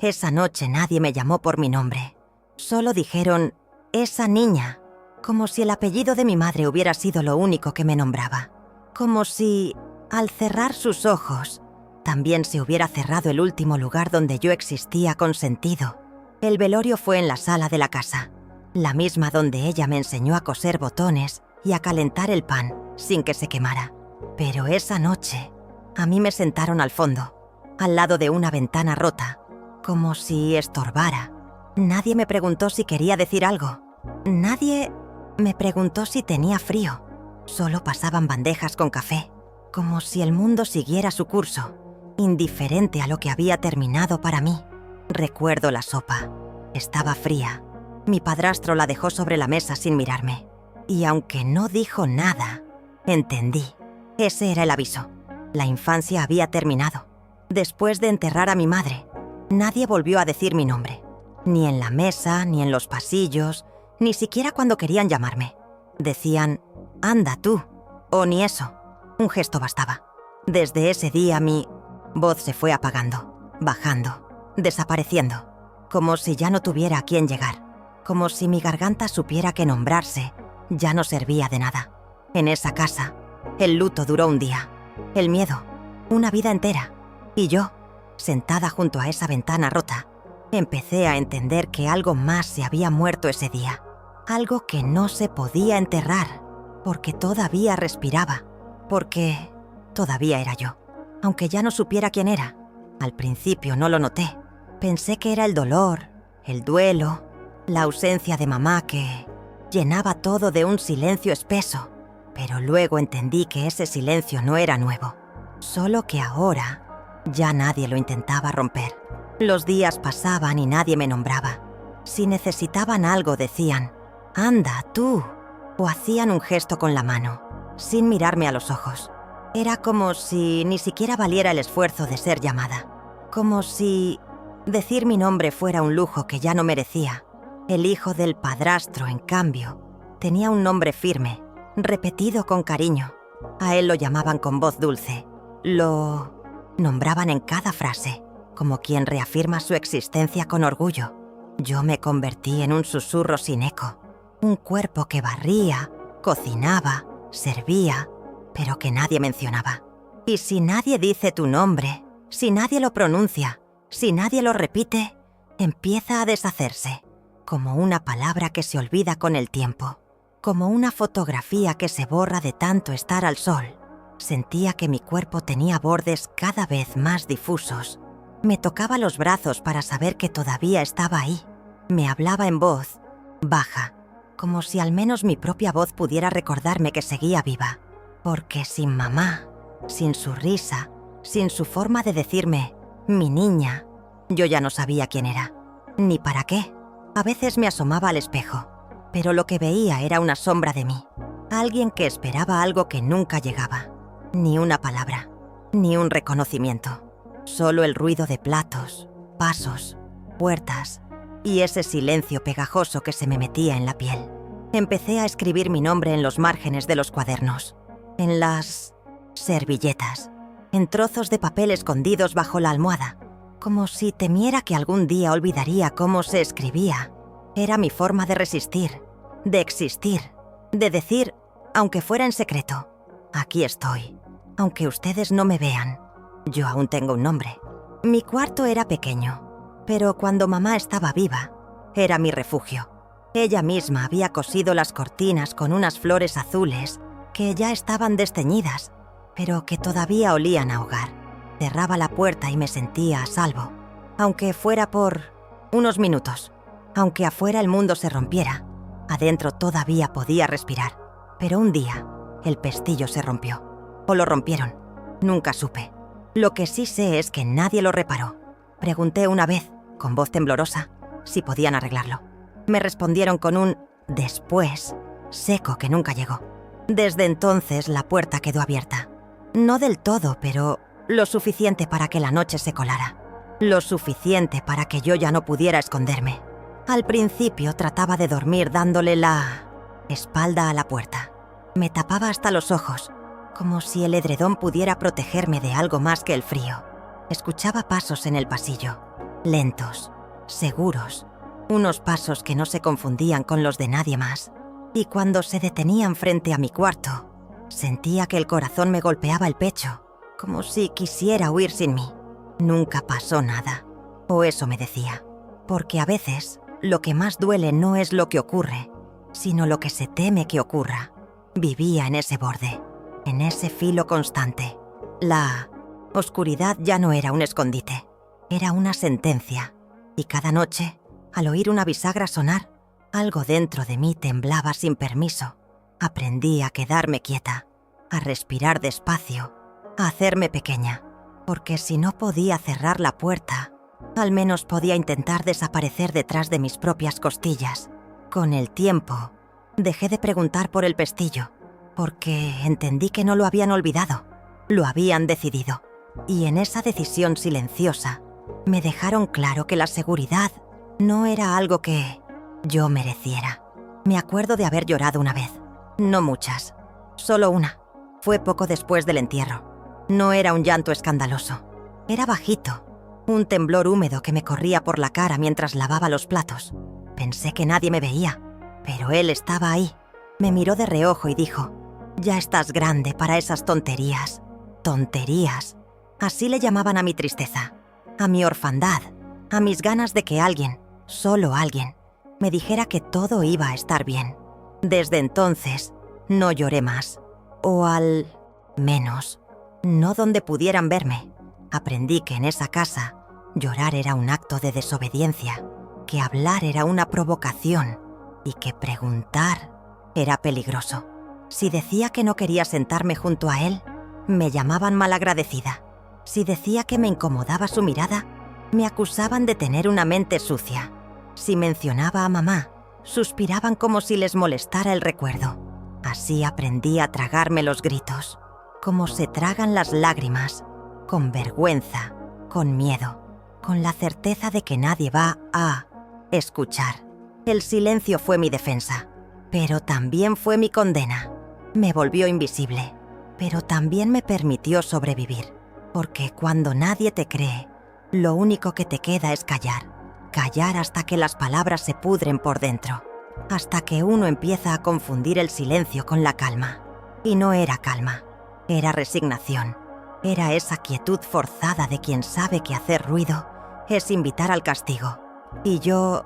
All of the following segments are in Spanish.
Esa noche nadie me llamó por mi nombre. Solo dijeron, esa niña, como si el apellido de mi madre hubiera sido lo único que me nombraba. Como si, al cerrar sus ojos, también se hubiera cerrado el último lugar donde yo existía con sentido. El velorio fue en la sala de la casa, la misma donde ella me enseñó a coser botones y a calentar el pan sin que se quemara. Pero esa noche, a mí me sentaron al fondo, al lado de una ventana rota, como si estorbara. Nadie me preguntó si quería decir algo. Nadie me preguntó si tenía frío. Solo pasaban bandejas con café, como si el mundo siguiera su curso, indiferente a lo que había terminado para mí. Recuerdo la sopa. Estaba fría. Mi padrastro la dejó sobre la mesa sin mirarme. Y aunque no dijo nada, entendí. Ese era el aviso. La infancia había terminado. Después de enterrar a mi madre, nadie volvió a decir mi nombre. Ni en la mesa, ni en los pasillos, ni siquiera cuando querían llamarme. Decían, anda tú, o ni eso. Un gesto bastaba. Desde ese día mi voz se fue apagando, bajando, desapareciendo, como si ya no tuviera a quién llegar, como si mi garganta supiera que nombrarse ya no servía de nada. En esa casa, el luto duró un día, el miedo, una vida entera, y yo, sentada junto a esa ventana rota, empecé a entender que algo más se había muerto ese día, algo que no se podía enterrar, porque todavía respiraba, porque todavía era yo, aunque ya no supiera quién era. Al principio no lo noté. Pensé que era el dolor, el duelo, la ausencia de mamá que llenaba todo de un silencio espeso. Pero luego entendí que ese silencio no era nuevo, solo que ahora ya nadie lo intentaba romper. Los días pasaban y nadie me nombraba. Si necesitaban algo decían, anda, tú, o hacían un gesto con la mano, sin mirarme a los ojos. Era como si ni siquiera valiera el esfuerzo de ser llamada. Como si decir mi nombre fuera un lujo que ya no merecía. El hijo del padrastro, en cambio, tenía un nombre firme, repetido con cariño. A él lo llamaban con voz dulce. Lo nombraban en cada frase, como quien reafirma su existencia con orgullo. Yo me convertí en un susurro sin eco, un cuerpo que barría, cocinaba, servía, pero que nadie mencionaba. Y si nadie dice tu nombre, si nadie lo pronuncia, si nadie lo repite, empieza a deshacerse, como una palabra que se olvida con el tiempo, como una fotografía que se borra de tanto estar al sol. Sentía que mi cuerpo tenía bordes cada vez más difusos. Me tocaba los brazos para saber que todavía estaba ahí. Me hablaba en voz baja, como si al menos mi propia voz pudiera recordarme que seguía viva. Porque sin mamá, sin su risa, sin su forma de decirme, mi niña, yo ya no sabía quién era, ni para qué. A veces me asomaba al espejo, pero lo que veía era una sombra de mí, alguien que esperaba algo que nunca llegaba. Ni una palabra, ni un reconocimiento, solo el ruido de platos, pasos, puertas y ese silencio pegajoso que se me metía en la piel. Empecé a escribir mi nombre en los márgenes de los cuadernos, en las servilletas, en trozos de papel escondidos bajo la almohada, como si temiera que algún día olvidaría cómo se escribía. Era mi forma de resistir, de existir, de decir, aunque fuera en secreto, aquí estoy, aunque ustedes no me vean, yo aún tengo un nombre. Mi cuarto era pequeño, pero cuando mamá estaba viva, era mi refugio. Ella misma había cosido las cortinas con unas flores azules que ya estaban desteñidas, pero que todavía olían a hogar. Cerraba la puerta y me sentía a salvo, aunque fuera por unos minutos. Aunque afuera el mundo se rompiera, adentro todavía podía respirar. Pero un día, el pestillo se rompió. O lo rompieron. Nunca supe. Lo que sí sé es que nadie lo reparó. Pregunté una vez, con voz temblorosa, si podían arreglarlo. Me respondieron con un después seco que nunca llegó. Desde entonces la puerta quedó abierta. No del todo, pero lo suficiente para que la noche se colara. Lo suficiente para que yo ya no pudiera esconderme. Al principio trataba de dormir dándole la espalda a la puerta. Me tapaba hasta los ojos, como si el edredón pudiera protegerme de algo más que el frío. Escuchaba pasos en el pasillo. lentos, seguros, unos pasos que no se confundían con los de nadie más. Y cuando se detenían frente a mi cuarto, sentía que el corazón me golpeaba el pecho, como si quisiera huir sin mí. Nunca pasó nada, o eso me decía, porque a veces lo que más duele no es lo que ocurre, sino lo que se teme que ocurra. Vivía en ese borde, en ese filo constante. La oscuridad ya no era un escondite, era una sentencia, y cada noche, al oír una bisagra sonar, algo dentro de mí temblaba sin permiso. Aprendí a quedarme quieta, a respirar despacio, a hacerme pequeña, porque si no podía cerrar la puerta, al menos podía intentar desaparecer detrás de mis propias costillas. Con el tiempo, dejé de preguntar por el pestillo, porque entendí que no lo habían olvidado, lo habían decidido. Y en esa decisión silenciosa, me dejaron claro que la seguridad no era algo que yo mereciera. Me acuerdo de haber llorado una vez, no muchas, solo una. Fue poco después del entierro. No era un llanto escandaloso, era bajito, un temblor húmedo que me corría por la cara mientras lavaba los platos. Pensé que nadie me veía, pero él estaba ahí. Me miró de reojo y dijo: «Ya estás grande para esas tonterías». Tonterías. Así le llamaban a mi tristeza, a mi orfandad, a mis ganas de que alguien, solo alguien, me dijera que todo iba a estar bien. Desde entonces, no lloré más. O al menos, no donde pudieran verme. Aprendí que en esa casa, llorar era un acto de desobediencia, que hablar era una provocación y que preguntar era peligroso. Si decía que no quería sentarme junto a él, me llamaban malagradecida. Si decía que me incomodaba su mirada, me acusaban de tener una mente sucia. Si mencionaba a mamá, suspiraban como si les molestara el recuerdo. Así aprendí a tragarme los gritos, como se tragan las lágrimas, con vergüenza, con miedo, con la certeza de que nadie va a escuchar. El silencio fue mi defensa, pero también fue mi condena. Me volvió invisible, pero también me permitió sobrevivir, porque cuando nadie te cree, lo único que te queda es callar. Callar hasta que las palabras se pudren por dentro, hasta que uno empieza a confundir el silencio con la calma. Y no era calma, era resignación. Era esa quietud forzada de quien sabe que hacer ruido es invitar al castigo. Y yo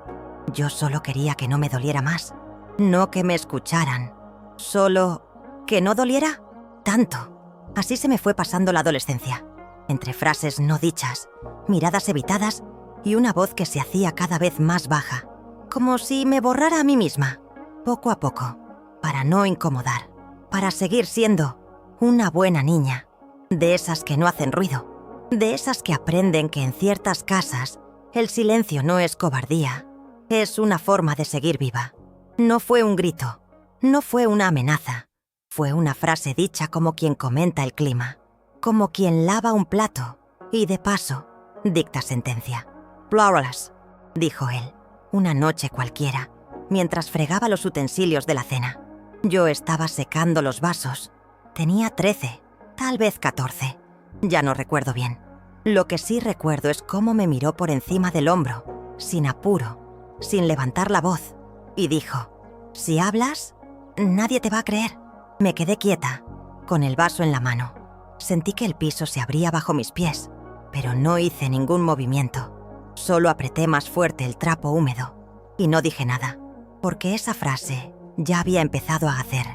solo quería que no me doliera más, no que me escucharan, solo que no doliera tanto. Así se me fue pasando la adolescencia, entre frases no dichas, miradas evitadas y una voz que se hacía cada vez más baja, como si me borrara a mí misma, poco a poco, para no incomodar, para seguir siendo una buena niña, de esas que no hacen ruido, de esas que aprenden que en ciertas casas el silencio no es cobardía, es una forma de seguir viva. No fue un grito, no fue una amenaza, fue una frase dicha como quien comenta el clima, como quien lava un plato y de paso dicta sentencia. «Flawless», dijo él, una noche cualquiera, mientras fregaba los utensilios de la cena. Yo estaba secando los vasos. Tenía 13, tal vez 14. Ya no recuerdo bien. Lo que sí recuerdo es cómo me miró por encima del hombro, sin apuro, sin levantar la voz, y dijo: «Si hablas, nadie te va a creer». Me quedé quieta, con el vaso en la mano. Sentí que el piso se abría bajo mis pies, pero no hice ningún movimiento. Solo apreté más fuerte el trapo húmedo y no dije nada, porque esa frase ya había empezado a hacer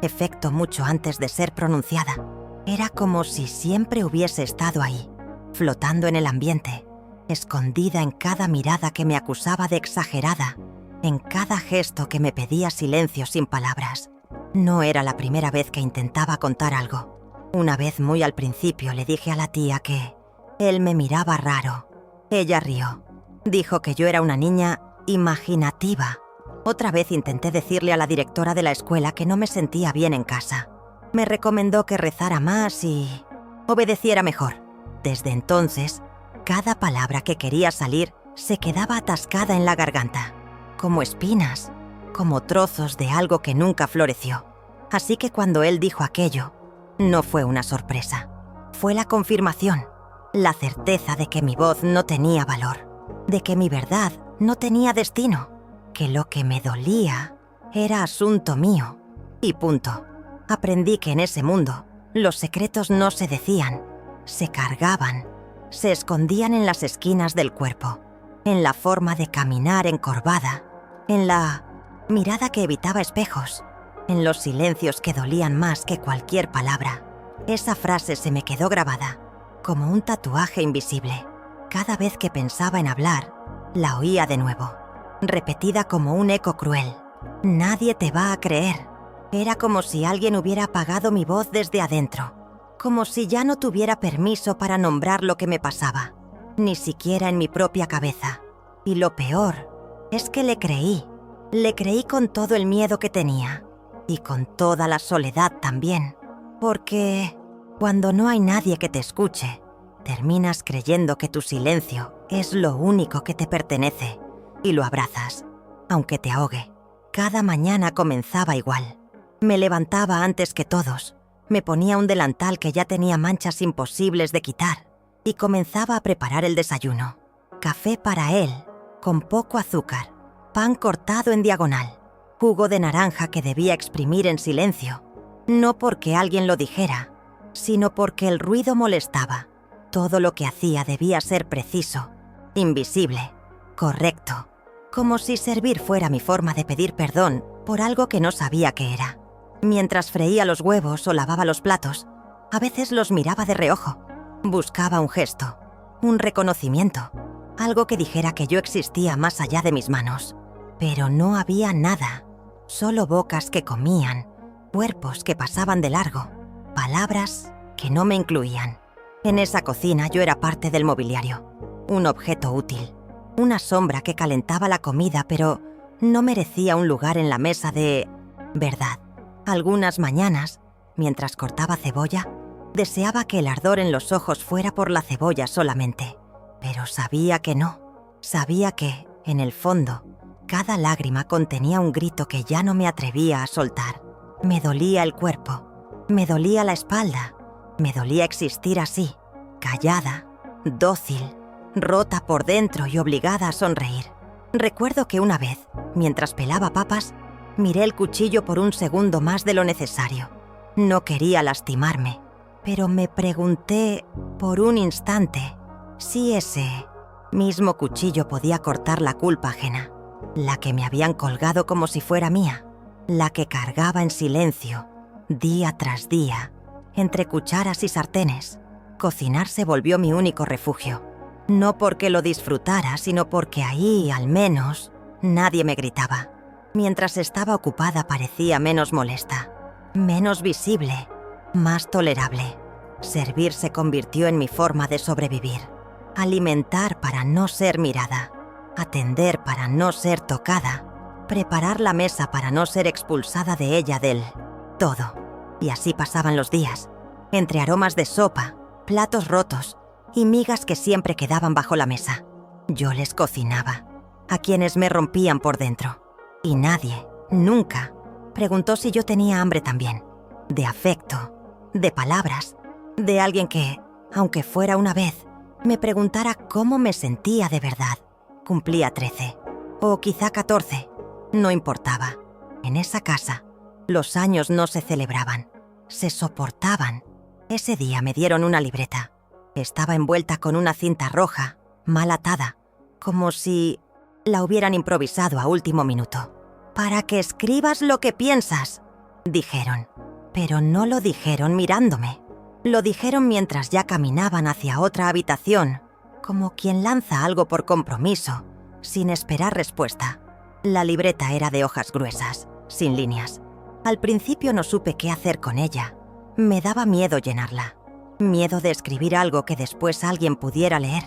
efecto mucho antes de ser pronunciada. Era como si siempre hubiese estado ahí, flotando en el ambiente, escondida en cada mirada que me acusaba de exagerada, en cada gesto que me pedía silencio sin palabras. No era la primera vez que intentaba contar algo. Una vez muy al principio le dije a la tía que él me miraba raro. Ella rió. Dijo que yo era una niña imaginativa. Otra vez intenté decirle a la directora de la escuela que no me sentía bien en casa. Me recomendó que rezara más y obedeciera mejor. Desde entonces, cada palabra que quería salir se quedaba atascada en la garganta, como espinas, como trozos de algo que nunca floreció. Así que cuando él dijo aquello, no fue una sorpresa. Fue la confirmación, la certeza de que mi voz no tenía valor. de que mi verdad no tenía destino, que lo que me dolía era asunto mío, y punto. Aprendí que en ese mundo los secretos no se decían, se cargaban, se escondían en las esquinas del cuerpo, en la forma de caminar encorvada, en la mirada que evitaba espejos, en los silencios que dolían más que cualquier palabra. Esa frase se me quedó grabada, como un tatuaje invisible. Cada vez que pensaba en hablar, la oía de nuevo, repetida como un eco cruel. Nadie te va a creer. Era como si alguien hubiera apagado mi voz desde adentro, como si ya no tuviera permiso para nombrar lo que me pasaba, ni siquiera en mi propia cabeza. Y lo peor es que le creí con todo el miedo que tenía, y con toda la soledad también, porque cuando no hay nadie que te escuche, terminas creyendo que tu silencio es lo único que te pertenece, y lo abrazas, aunque te ahogue. Cada mañana comenzaba igual. Me levantaba antes que todos, me ponía un delantal que ya tenía manchas imposibles de quitar, y comenzaba a preparar el desayuno. Café para él, con poco azúcar, pan cortado en diagonal, jugo de naranja que debía exprimir en silencio, no porque alguien lo dijera, sino porque el ruido molestaba. Todo lo que hacía debía ser preciso, invisible, correcto, como si servir fuera mi forma de pedir perdón por algo que no sabía qué era. Mientras freía los huevos o lavaba los platos, a veces los miraba de reojo. Buscaba un gesto, un reconocimiento, algo que dijera que yo existía más allá de mis manos. Pero no había nada, solo bocas que comían, cuerpos que pasaban de largo, palabras que no me incluían. En esa cocina yo era parte del mobiliario, un objeto útil, una sombra que calentaba la comida, pero no merecía un lugar en la mesa de verdad. Algunas mañanas, mientras cortaba cebolla, deseaba que el ardor en los ojos fuera por la cebolla solamente, pero sabía que no. Sabía que, en el fondo, cada lágrima contenía un grito que ya no me atrevía a soltar. Me dolía el cuerpo, me dolía la espalda, me dolía existir así, callada, dócil, rota por dentro y obligada a sonreír. Recuerdo que una vez, mientras pelaba papas, miré el cuchillo por un segundo más de lo necesario. No quería lastimarme, pero me pregunté por un instante si ese mismo cuchillo podía cortar la culpa ajena, la que me habían colgado como si fuera mía, la que cargaba en silencio, día tras día, entre cucharas y sartenes. Cocinar se volvió mi único refugio, no porque lo disfrutara, sino porque ahí, al menos, nadie me gritaba. Mientras estaba ocupada parecía menos molesta, menos visible, más tolerable. Servir se convirtió en mi forma de sobrevivir. Alimentar para no ser mirada, atender para no ser tocada, preparar la mesa para no ser expulsada de ella del todo. Y así pasaban los días, entre aromas de sopa, platos rotos y migas que siempre quedaban bajo la mesa. Yo les cocinaba, a quienes me rompían por dentro. Y nadie, nunca, preguntó si yo tenía hambre también, de afecto, de palabras, de alguien que, aunque fuera una vez, me preguntara cómo me sentía de verdad. Cumplía 13, o quizá 14, no importaba. En esa casa, los años no se celebraban, se soportaban. Ese día me dieron una libreta. Estaba envuelta con una cinta roja, mal atada, como si la hubieran improvisado a último minuto. «Para que escribas lo que piensas», dijeron. Pero no lo dijeron mirándome. Lo dijeron mientras ya caminaban hacia otra habitación, como quien lanza algo por compromiso, sin esperar respuesta. La libreta era de hojas gruesas, sin líneas. Al principio no supe qué hacer con ella. Me daba miedo llenarla. Miedo de escribir algo que después alguien pudiera leer.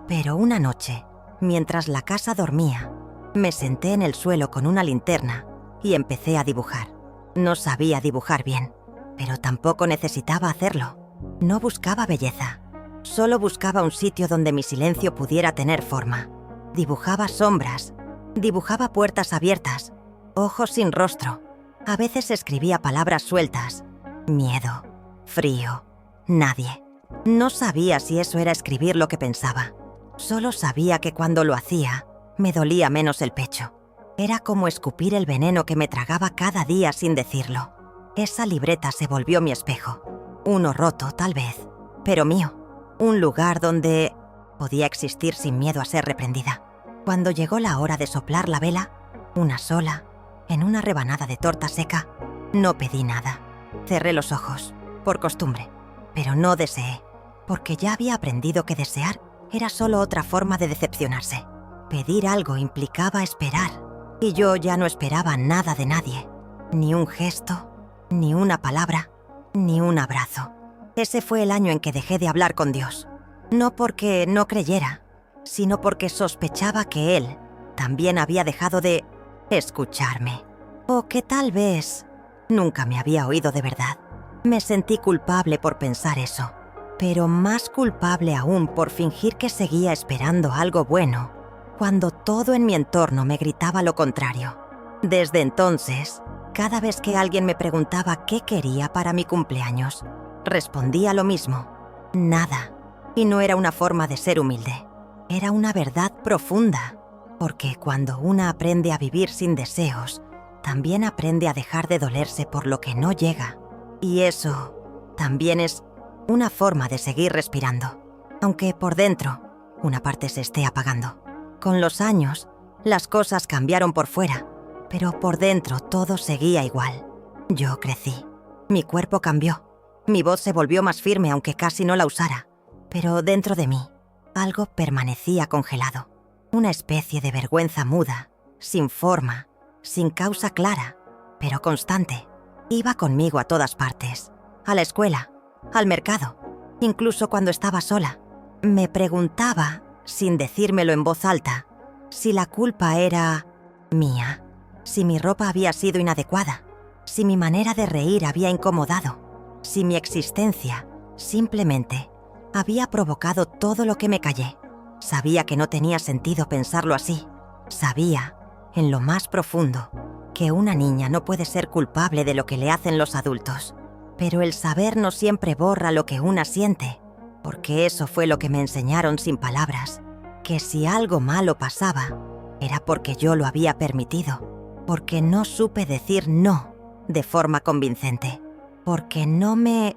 Pero una noche, mientras la casa dormía, me senté en el suelo con una linterna y empecé a dibujar. No sabía dibujar bien, pero tampoco necesitaba hacerlo. No buscaba belleza, solo buscaba un sitio donde mi silencio pudiera tener forma. Dibujaba sombras, dibujaba puertas abiertas, ojos sin rostro. A veces escribía palabras sueltas. Miedo, frío, nadie. No sabía si eso era escribir lo que pensaba. Solo sabía que cuando lo hacía, me dolía menos el pecho. Era como escupir el veneno que me tragaba cada día sin decirlo. Esa libreta se volvió mi espejo. Uno roto, tal vez, pero mío. Un lugar donde podía existir sin miedo a ser reprendida. Cuando llegó la hora de soplar la vela, una sola, en una rebanada de torta seca, no pedí nada. Cerré los ojos, por costumbre, pero no deseé, porque ya había aprendido que desear era solo otra forma de decepcionarse. Pedir algo implicaba esperar, y yo ya no esperaba nada de nadie. Ni un gesto, ni una palabra, ni un abrazo. Ese fue el año en que dejé de hablar con Dios. No porque no creyera, sino porque sospechaba que Él también había dejado de escucharme. O que tal vez nunca me había oído de verdad. Me sentí culpable por pensar eso, pero más culpable aún por fingir que seguía esperando algo bueno, cuando todo en mi entorno me gritaba lo contrario. Desde entonces, cada vez que alguien me preguntaba qué quería para mi cumpleaños, respondía lo mismo: nada. Y no era una forma de ser humilde, era una verdad profunda, porque cuando una aprende a vivir sin deseos, también aprende a dejar de dolerse por lo que no llega. Y eso también es una forma de seguir respirando, aunque por dentro una parte se esté apagando. Con los años, las cosas cambiaron por fuera, pero por dentro todo seguía igual. Yo crecí, mi cuerpo cambió, mi voz se volvió más firme aunque casi no la usara, pero dentro de mí algo permanecía congelado, una especie de vergüenza muda, sin forma, sin causa clara, pero constante. Iba conmigo a todas partes, a la escuela, al mercado, incluso cuando estaba sola. Me preguntaba, sin decírmelo en voz alta, si la culpa era mía, si mi ropa había sido inadecuada, si mi manera de reír había incomodado, si mi existencia simplemente había provocado todo lo que me callé. Sabía que no tenía sentido pensarlo así. Sabía, en lo más profundo, que una niña no puede ser culpable de lo que le hacen los adultos. Pero el saber no siempre borra lo que una siente, porque eso fue lo que me enseñaron sin palabras, que si algo malo pasaba, era porque yo lo había permitido, porque no supe decir no de forma convincente, porque no me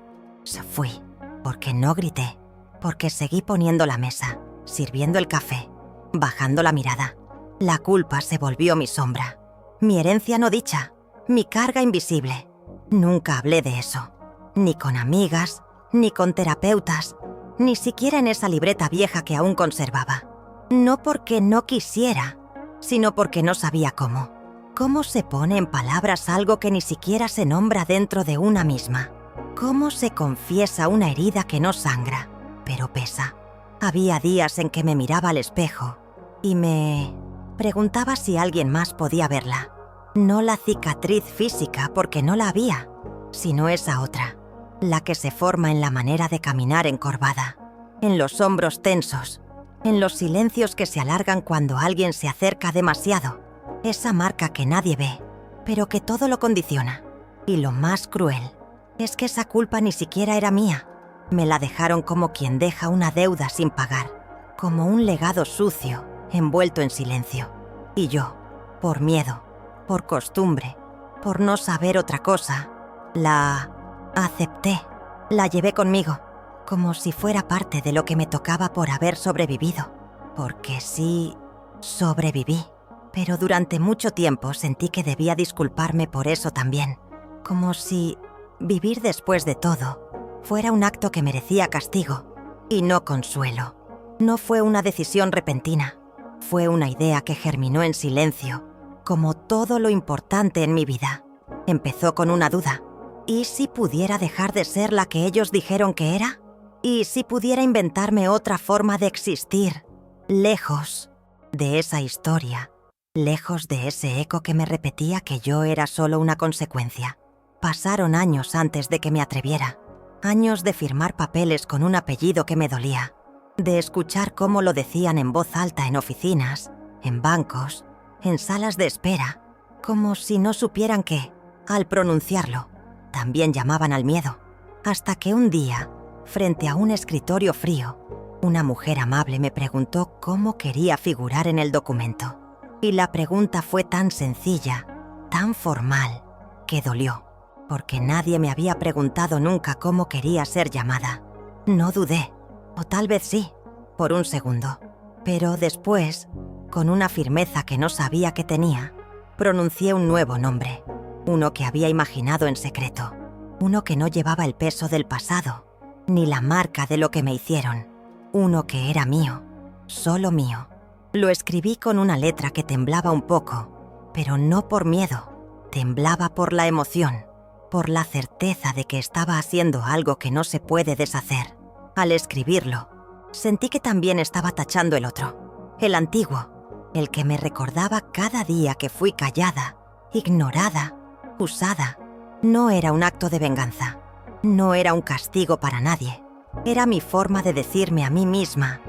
fui, porque no grité, porque seguí poniendo la mesa, sirviendo el café, bajando la mirada. La culpa se volvió mi sombra, mi herencia no dicha, mi carga invisible. Nunca hablé de eso, ni con amigas, ni con terapeutas, ni siquiera en esa libreta vieja que aún conservaba. No porque no quisiera, sino porque no sabía cómo. ¿Cómo se pone en palabras algo que ni siquiera se nombra dentro de una misma? ¿Cómo se confiesa una herida que no sangra, pero pesa? Había días en que me miraba al espejo y me preguntaba si alguien más podía verla. No la cicatriz física, porque no la había, sino esa otra, la que se forma en la manera de caminar encorvada, en los hombros tensos, en los silencios que se alargan cuando alguien se acerca demasiado. Esa marca que nadie ve, pero que todo lo condiciona. Y lo más cruel es que esa culpa ni siquiera era mía. Me la dejaron como quien deja una deuda sin pagar, como un legado sucio, envuelto en silencio. Y yo, por miedo, por costumbre, por no saber otra cosa, la acepté, la llevé conmigo, como si fuera parte de lo que me tocaba por haber sobrevivido. Porque sí, sobreviví. Pero durante mucho tiempo sentí que debía disculparme por eso también, como si vivir después de todo fuera un acto que merecía castigo y no consuelo. No fue una decisión repentina, fue una idea que germinó en silencio, como todo lo importante en mi vida. Empezó con una duda: ¿y si pudiera dejar de ser la que ellos dijeron que era? ¿Y si pudiera inventarme otra forma de existir, lejos de esa historia? Lejos de ese eco que me repetía que yo era solo una consecuencia. Pasaron años antes de que me atreviera. Años de firmar papeles con un apellido que me dolía. De escuchar cómo lo decían en voz alta en oficinas, en bancos, en salas de espera. Como si no supieran que, al pronunciarlo, también llamaban al miedo. Hasta que un día, frente a un escritorio frío, Una mujer amable me preguntó cómo quería figurar en el documento. Y la pregunta fue tan sencilla, tan formal, que dolió, porque nadie me había preguntado nunca cómo quería ser llamada. No dudé, o tal vez sí, por un segundo. Pero después, con una firmeza que no sabía que tenía, pronuncié un nuevo nombre, uno que había imaginado en secreto, uno que no llevaba el peso del pasado, ni la marca de lo que me hicieron, uno que era mío, solo mío. Lo escribí con una letra que temblaba un poco, pero no por miedo, temblaba por la emoción, por la certeza de que estaba haciendo algo que no se puede deshacer. Al escribirlo, sentí que también estaba tachando el otro, el antiguo, el que me recordaba cada día que fui callada, ignorada, usada. No era un acto de venganza, no era un castigo para nadie. Era mi forma de decirme a mí misma,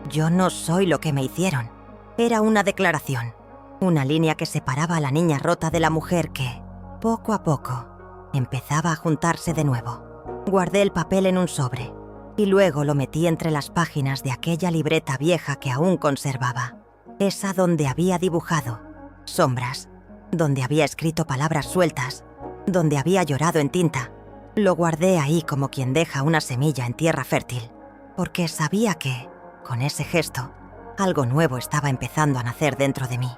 yo no soy lo que me hicieron. Era una declaración, una línea que separaba a la niña rota de la mujer que, poco a poco, empezaba a juntarse de nuevo. Guardé el papel en un sobre y luego lo metí entre las páginas de aquella libreta vieja que aún conservaba, esa donde había dibujado sombras, donde había escrito palabras sueltas, donde había llorado en tinta. Lo guardé ahí como quien deja una semilla en tierra fértil, porque sabía que, con ese gesto, algo nuevo estaba empezando a nacer dentro de mí.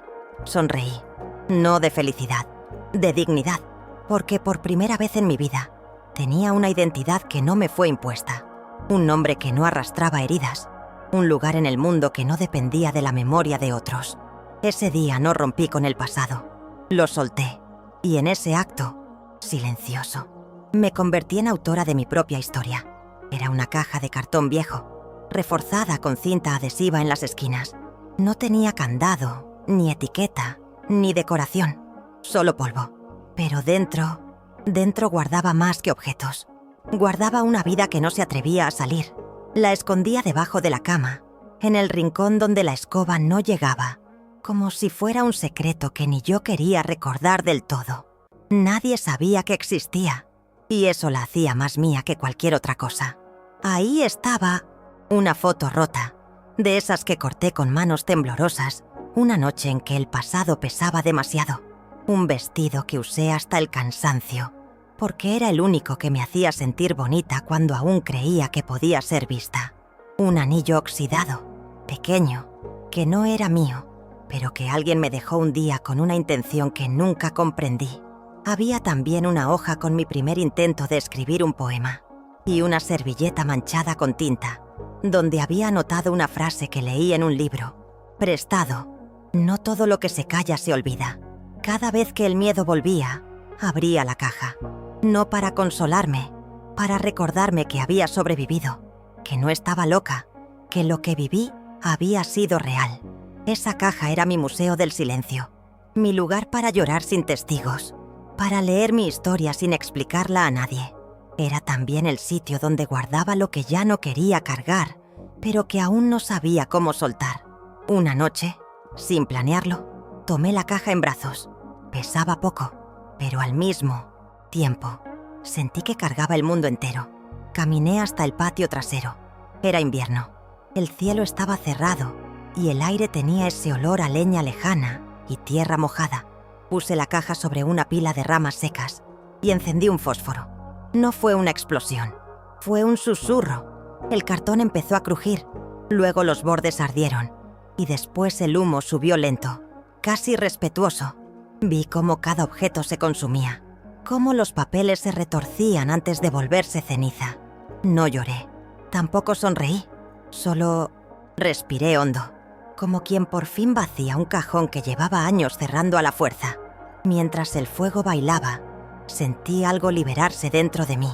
Sonreí, no de felicidad, de dignidad, porque por primera vez en mi vida tenía una identidad que no me fue impuesta, un nombre que no arrastraba heridas, un lugar en el mundo que no dependía de la memoria de otros. Ese día no rompí con el pasado, lo solté, y en ese acto, silencioso, me convertí en autora de mi propia historia. Era una caja de cartón viejo, reforzada con cinta adhesiva en las esquinas. No tenía candado, ni etiqueta, ni decoración, solo polvo. Pero dentro guardaba más que objetos. Guardaba una vida que no se atrevía a salir. La escondía debajo de la cama, en el rincón donde la escoba no llegaba, como si fuera un secreto que ni yo quería recordar del todo. Nadie sabía que existía, y eso la hacía más mía que cualquier otra cosa. Ahí estaba una foto rota, de esas que corté con manos temblorosas, una noche en que el pasado pesaba demasiado. Un vestido que usé hasta el cansancio, porque era el único que me hacía sentir bonita cuando aún creía que podía ser vista. Un anillo oxidado, pequeño, que no era mío, pero que alguien me dejó un día con una intención que nunca comprendí. Había también una hoja con mi primer intento de escribir un poema, y una servilleta manchada con tinta, donde había anotado una frase que leí en un libro. Prestado. No todo lo que se calla se olvida. Cada vez que el miedo volvía, abría la caja. No para consolarme, para recordarme que había sobrevivido, que no estaba loca, que lo que viví había sido real. Esa caja era mi museo del silencio, mi lugar para llorar sin testigos, para leer mi historia sin explicarla a nadie. Era también el sitio donde guardaba lo que ya no quería cargar, pero que aún no sabía cómo soltar. Una noche, sin planearlo, tomé la caja en brazos. Pesaba poco, pero al mismo tiempo sentí que cargaba el mundo entero. Caminé hasta el patio trasero. Era invierno. El cielo estaba cerrado y el aire tenía ese olor a leña lejana y tierra mojada. Puse la caja sobre una pila de ramas secas y encendí un fósforo. No fue una explosión, fue un susurro. El cartón empezó a crujir, luego los bordes ardieron y después el humo subió lento, casi respetuoso. Vi cómo cada objeto se consumía, cómo los papeles se retorcían antes de volverse ceniza. No lloré, tampoco sonreí, solo respiré hondo, como quien por fin vacía un cajón que llevaba años cerrando a la fuerza. Mientras el fuego bailaba, sentí algo liberarse dentro de mí.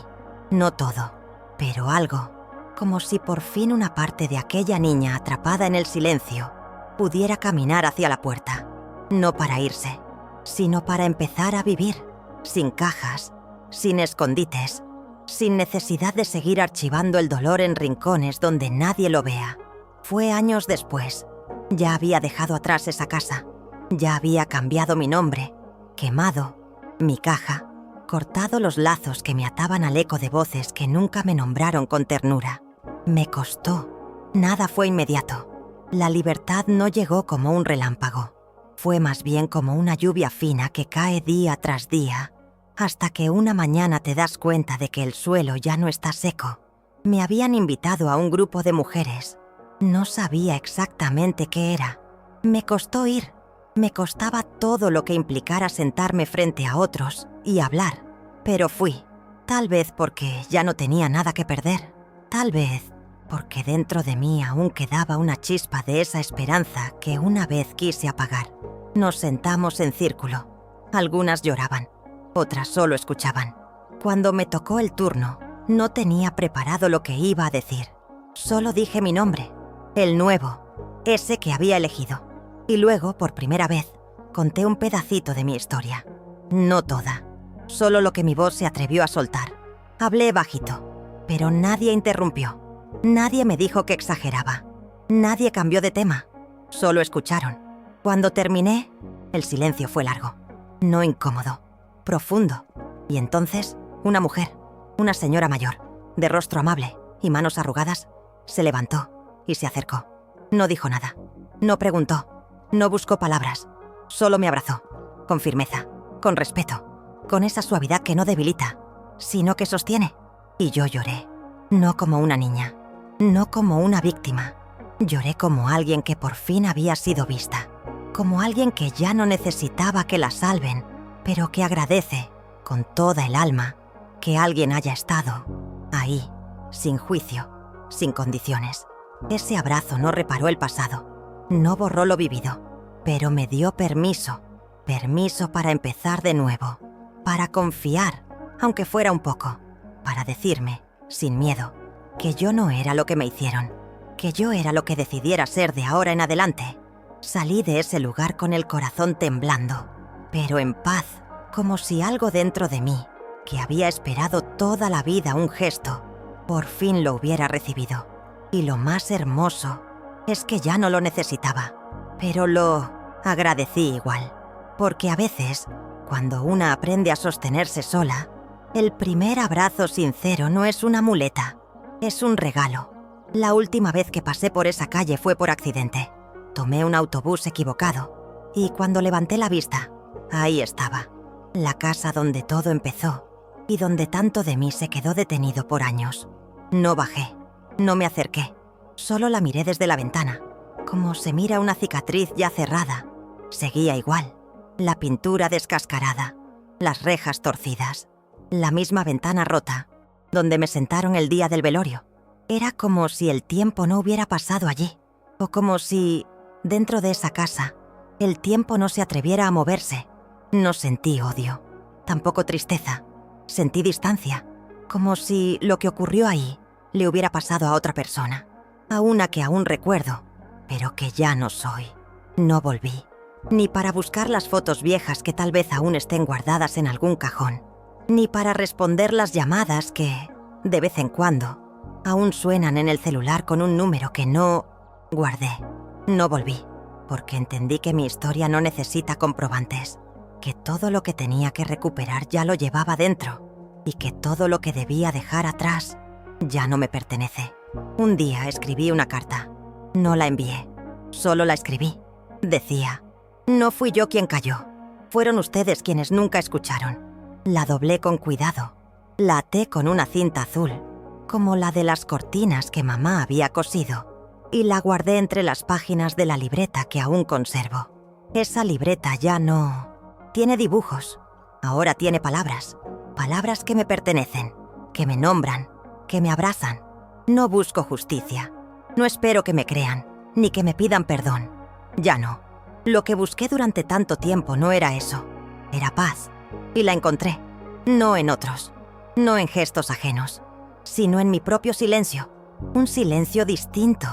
No todo, pero algo, como si por fin una parte de aquella niña atrapada en el silencio pudiera caminar hacia la puerta, no para irse, sino para empezar a vivir, sin cajas, sin escondites, sin necesidad de seguir archivando el dolor en rincones donde nadie lo vea. Fue años después. Ya había dejado atrás esa casa, ya había cambiado mi nombre, quemado mi caja, cortado los lazos que me ataban al eco de voces que nunca me nombraron con ternura. Me costó, Nada fue inmediato. La libertad no llegó como un relámpago. Fue más bien como una lluvia fina que cae día tras día, hasta que una mañana te das cuenta de que el suelo ya no está seco. Me habían invitado a un grupo de mujeres. No sabía exactamente qué era. Me costó ir. Me costaba todo lo que implicara sentarme frente a otros y hablar. Pero fui. Tal vez porque ya no tenía nada que perder. Tal vez porque dentro de mí aún quedaba una chispa de esa esperanza que una vez quise apagar. Nos sentamos en círculo. Algunas lloraban, otras solo escuchaban. Cuando me tocó el turno, no tenía preparado lo que iba a decir. Solo dije mi nombre, el nuevo, ese que había elegido. Y luego, por primera vez, conté un pedacito de mi historia. No toda, solo lo que mi voz se atrevió a soltar. Hablé bajito, pero nadie interrumpió. Nadie me dijo que exageraba. Nadie cambió de tema. Solo escucharon. Cuando terminé, el silencio fue largo. No incómodo, profundo. Y entonces, una mujer, una señora mayor, de rostro amable y manos arrugadas, se levantó y se acercó. No dijo nada. No preguntó. No buscó palabras. Solo me abrazó. Con firmeza, con respeto, con esa suavidad que no debilita, sino que sostiene. Y yo lloré. No como una niña. No como una víctima. Lloré como alguien que por fin había sido vista. Como alguien que ya no necesitaba que la salven, pero que agradece, con toda el alma, que alguien haya estado ahí, sin juicio, sin condiciones. Ese abrazo no reparó el pasado, no borró lo vivido, pero me dio permiso para empezar de nuevo, para confiar, aunque fuera un poco, para decirme, sin miedo, que yo no era lo que me hicieron, que yo era lo que decidiera ser de ahora en adelante. Salí de ese lugar con el corazón temblando, pero en paz, como si algo dentro de mí, que había esperado toda la vida un gesto, por fin lo hubiera recibido. Y lo más hermoso es que ya no lo necesitaba, pero lo agradecí igual, porque a veces, cuando una aprende a sostenerse sola, el primer abrazo sincero no es una muleta, es un regalo. La última vez que pasé por esa calle fue por accidente. Tomé un autobús equivocado y cuando levanté la vista, ahí estaba, la casa donde todo empezó y donde tanto de mí se quedó detenido por años. No bajé, no me acerqué, solo la miré desde la ventana, como se mira una cicatriz ya cerrada. Seguía igual, la pintura descascarada, las rejas torcidas, la misma ventana rota, donde me sentaron el día del velorio. Era como si el tiempo no hubiera pasado allí, o como si, dentro de esa casa, el tiempo no se atreviera a moverse. No sentí odio, tampoco tristeza. Sentí distancia, como si lo que ocurrió ahí le hubiera pasado a otra persona, a una que aún recuerdo, pero que ya no soy. No volví, ni para buscar las fotos viejas que tal vez aún estén guardadas en algún cajón, ni para responder las llamadas que, de vez en cuando, aún suenan en el celular con un número que no guardé. No volví, porque entendí que mi historia no necesita comprobantes, que todo lo que tenía que recuperar ya lo llevaba dentro, y que todo lo que debía dejar atrás ya no me pertenece. Un día escribí una carta. No la envié, solo la escribí. Decía, no fui yo quien cayó, fueron ustedes quienes nunca escucharon. La doblé con cuidado, la até con una cinta azul, como la de las cortinas que mamá había cosido, y la guardé entre las páginas de la libreta que aún conservo. Esa libreta ya no tiene dibujos, ahora tiene palabras, palabras que me pertenecen, que me nombran, que me abrazan. No busco justicia, no espero que me crean, ni que me pidan perdón. Ya no. Lo que busqué durante tanto tiempo no era eso, era paz, y la encontré, no en otros, no en gestos ajenos, sino en mi propio silencio, un silencio distinto,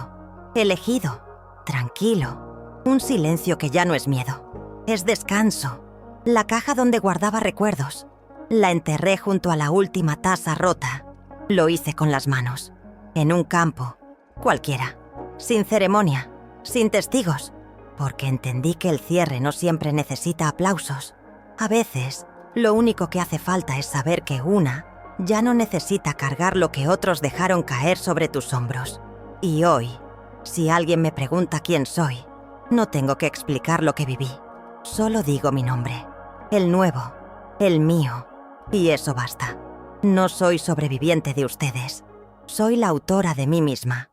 elegido, tranquilo, un silencio que ya no es miedo, es descanso. La caja donde guardaba recuerdos, la enterré junto a la última taza rota. Lo hice con las manos, en un campo, cualquiera, sin ceremonia, sin testigos, porque entendí que el cierre no siempre necesita aplausos. A veces, lo único que hace falta es saber que una ya no necesita cargar lo que otros dejaron caer sobre tus hombros. Y hoy, Si alguien me pregunta quién soy, no tengo que explicar lo que viví. Solo digo mi nombre, el nuevo, el mío, y eso basta. No soy sobreviviente de ustedes. Soy la autora de mí misma.